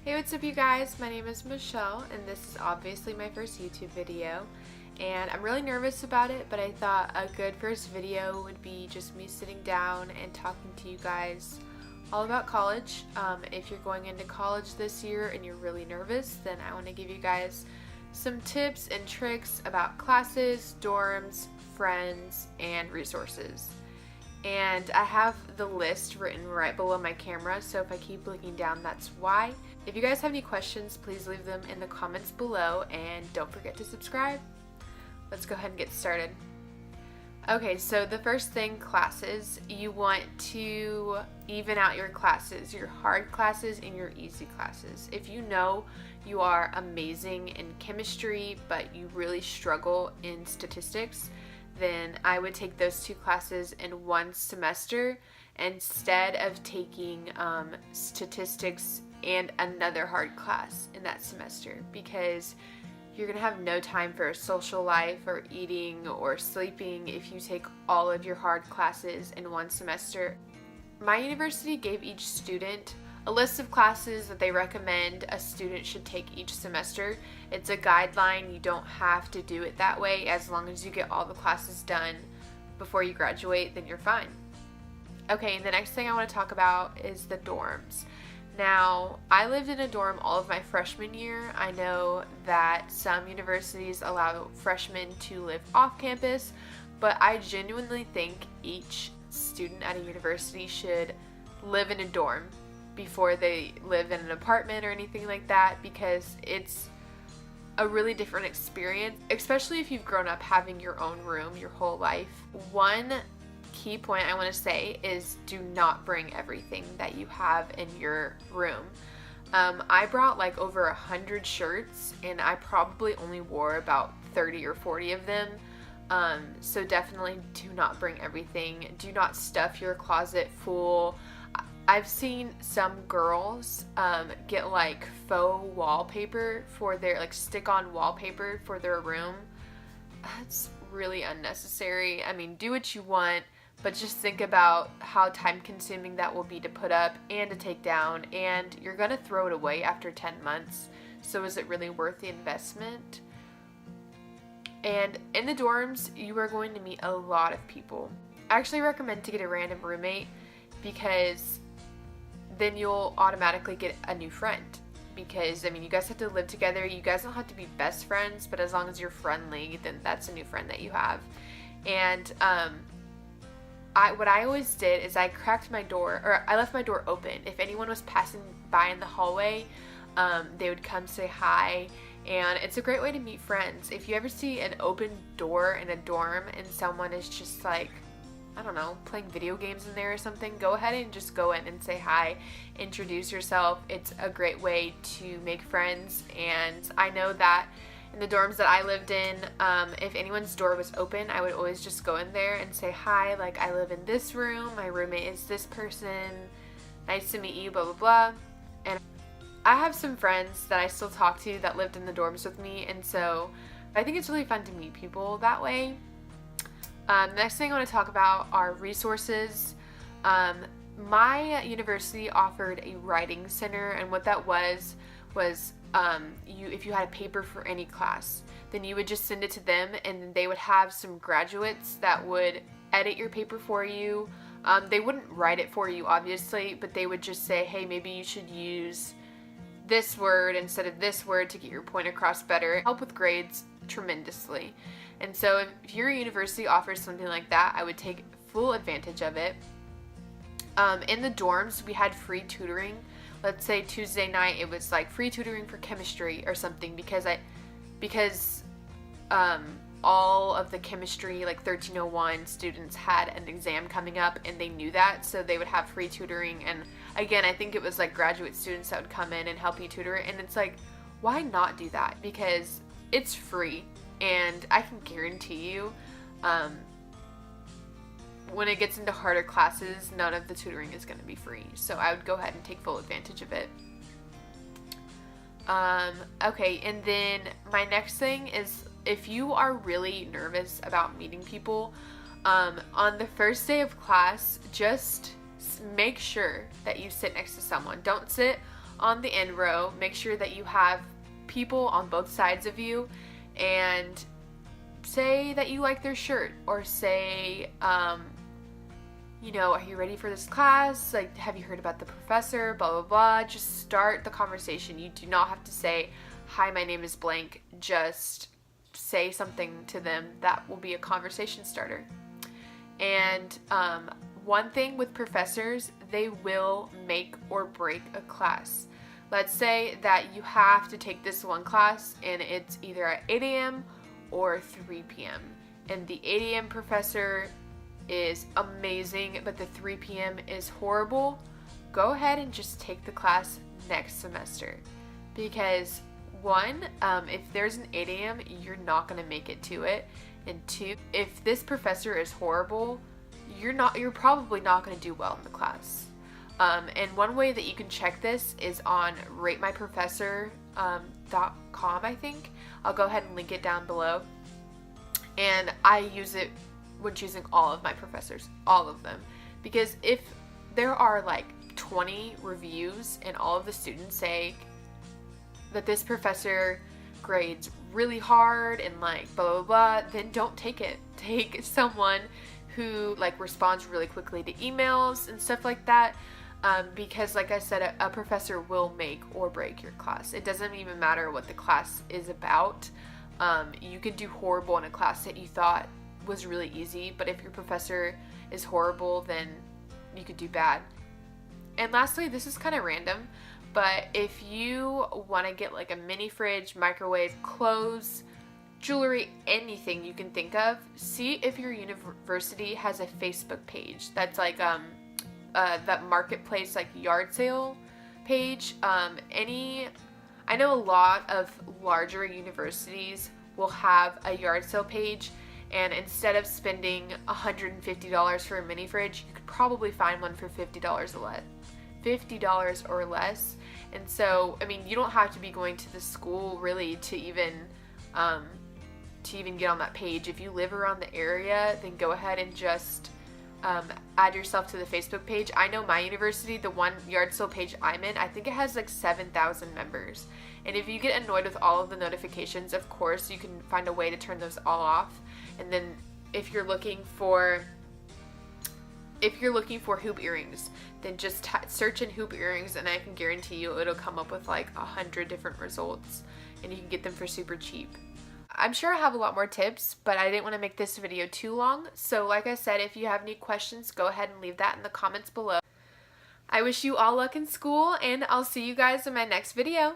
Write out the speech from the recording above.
Hey, what's up you guys? My name is Michelle and this is obviously my first YouTube video and I'm really nervous about it, but I thought a good first video would be just me sitting down and talking to you guys all about college. If you're going into college this year and you're really nervous, then I want to give you guys some tips and tricks about classes, dorms, friends, and resources. And I have the list written right below my camera, so if I keep looking down, that's why. If you guys have any questions, please leave them in the comments below, and don't forget to subscribe. Let's go ahead and get started. Okay, so the first thing, classes. You want to even out your classes, your hard classes and your easy classes. If you know you are amazing in chemistry, but you really struggle in statistics, then I would take those two classes in one semester instead of taking statistics and another hard class in that semester, because you're gonna have no time for a social life or eating or sleeping if you take all of your hard classes in one semester. My university gave each student a list of classes that they recommend a student should take each semester. It's a guideline. You don't have to do it that way. As long as you get all the classes done before you graduate, then you're fine. Okay, and the next thing I want to talk about is the dorms. Now, I lived in a dorm all of my freshman year. I know that some universities allow freshmen to live off campus, but I genuinely think each student at a university should live in a dorm before they live in an apartment or anything like that, because it's a really different experience, especially if you've grown up having your own room your whole life. One key point I want to say is do not bring everything that you have in your room. I brought like over 100 shirts and I probably only wore about 30 or 40 of them. So definitely do not bring everything. Do not stuff your closet full. I've seen some girls get like faux wallpaper for their, like stick-on wallpaper for their room. That's really unnecessary. I mean, do what you want, but just think about how time-consuming that will be to put up and to take down, and you're gonna throw it away after 10 months. So is it really worth the investment? And in the dorms, you are going to meet a lot of people. I actually recommend to get a random roommate, because then you'll automatically get a new friend. Because, I mean, you guys have to live together. You guys don't have to be best friends, but as long as you're friendly, then that's a new friend that you have. And what I always did is I cracked my door, or I left my door open. If anyone was passing by in the hallway, they would come say hi. And it's a great way to meet friends. If you ever see an open door in a dorm and someone is just like, I don't know, playing video games in there or something, go ahead and just go in and say hi, introduce yourself. It's a great way to make friends. And I know that in the dorms that I lived in, if anyone's door was open, I would always just go in there and say hi, like, I live in this room, my roommate is this person, nice to meet you, blah blah blah. And I have some friends that I still talk to that lived in the dorms with me, and so I think it's really fun to meet people that way. The next thing I want to talk about are resources. My university offered a writing center, and what that was if you had a paper for any class, then you would just send it to them, and they would have some graduates that would edit your paper for you. They wouldn't write it for you, obviously, but they would just say, hey, maybe you should use this word instead of this word to get your point across better. Help with grades tremendously. And so if your university offers something like that, I would take full advantage of it. In the dorms, we had free tutoring. Let's say Tuesday night, it was like free tutoring for chemistry or something, because all of the chemistry, like 1301 students had an exam coming up and they knew that, so they would have free tutoring. And again, I think it was like graduate students that would come in and help you tutor, and it's like, why not do that? Because it's free, and I can guarantee you when it gets into harder classes, none of the tutoring is going to be free. So I would go ahead and take full advantage of it. Okay, and then my next thing is, if you are really nervous about meeting people, on the first day of class, just make sure that you sit next to someone. Don't sit on the end row, make sure that you have people on both sides of you, and say that you like their shirt, or say, you know, are you ready for this class? Like, have you heard about the professor? Blah, blah, blah. Just start the conversation. You do not have to say, hi, my name is blank. Just say something to them that will be a conversation starter. And one thing with professors, they will make or break a class. Let's say that you have to take this one class and it's either at 8 a.m. or 3 p.m. and the 8 a.m. professor is amazing, but the 3 p.m. is horrible. Go ahead and just take the class next semester, because one, if there's an 8 a.m., you're not going to make it to it, and two, if this professor is horrible, you're probably not going to do well in the class. And one way that you can check this is on ratemyprofessor.com, I think. I'll go ahead and link it down below. And I use it when choosing all of my professors, all of them. Because if there are like 20 reviews and all of the students say that this professor grades really hard and like blah, blah, blah, then don't take it. Take someone who like responds really quickly to emails and stuff like that. Because like I said, a professor will make or break your class. It doesn't even matter what the class is about. You could do horrible in a class that you thought was really easy, but if your professor is horrible, then you could do bad. And lastly, this is kind of random, but if you want to get like a mini fridge, microwave, clothes, jewelry, anything you can think of, see if your university has a Facebook page that's like that marketplace, like yard sale page. I know a lot of larger universities will have a yard sale page, and instead of spending $150 for a mini fridge, you could probably find one for $50 or less. And so, I mean, you don't have to be going to the school really to even get on that page. If you live around the area, then go ahead and just add yourself to the Facebook page. I know my university, the one yard sale page I'm in, I think it has like 7,000 members. And if you get annoyed with all of the notifications, of course, you can find a way to turn those all off. And then if you're looking for hoop earrings, then just search in hoop earrings, and I can guarantee you it'll come up with like 100 different results, and you can get them for super cheap. I'm sure I have a lot more tips, but I didn't want to make this video too long. So like I said, if you have any questions, go ahead and leave that in the comments below. I wish you all luck in school, and I'll see you guys in my next video.